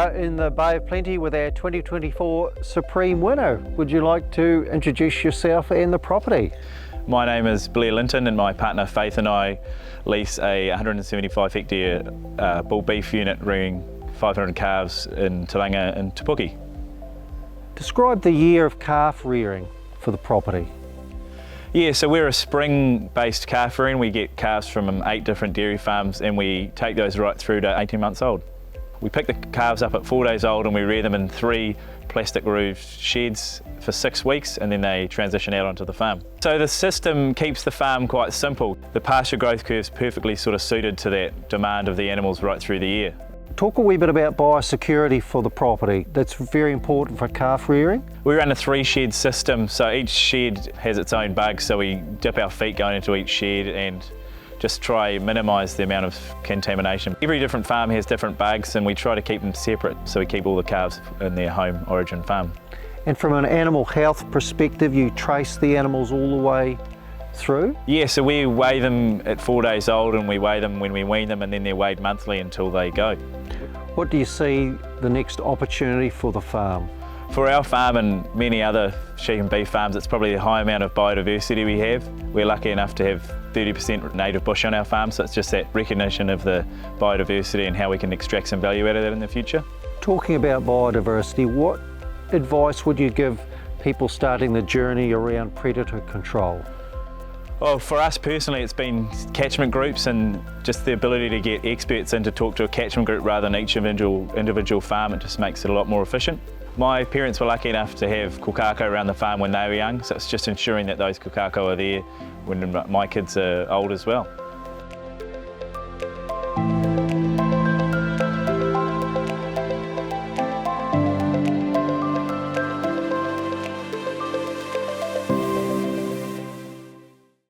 are in the Bay of Plenty with our 2024 Supreme winner. Would you like to introduce yourself and the property? My name is Blair Linton and my partner Faith and I lease a 175 hectare bull beef unit rearing 500 calves in Te Ranga and Te Puke. Describe the year of calf rearing for the property. Yeah, so we're a spring-based calf rearing. We get calves from 8 different dairy farms and we take those right through to 18 months old. We pick the calves up at 4 days old and we rear them in 3 plastic roofed sheds for 6 weeks, and then they transition out onto the farm. So the system keeps the farm quite simple. The pasture growth curve is perfectly sort of suited to that demand of the animals right through the year. Talk a wee bit about biosecurity for the property. That's very important for calf rearing. We run a 3-shed system, so each shed has its own bugs, so we dip our feet going into each shed and just try minimise the amount of contamination. Every different farm has different bugs and we try to keep them separate, so we keep all the calves in their home origin farm. And from an animal health perspective, you trace the animals all the way through? Yeah, so we weigh them at 4 days old and we weigh them when we wean them, and then they're weighed monthly until they go. What do you see the next opportunity for the farm? For our farm and many other sheep and beef farms, it's probably the high amount of biodiversity we have. We're lucky enough to have 30% native bush on our farm, so it's just that recognition of the biodiversity and how we can extract some value out of that in the future. Talking about biodiversity, what advice would you give people starting the journey around predator control? Well, for us personally, it's been catchment groups and just the ability to get experts in to talk to a catchment group rather than each individual farm. It just makes it a lot more efficient. My parents were lucky enough to have kokako around the farm when they were young, so it's just ensuring that those kokako are there when my kids are old as well.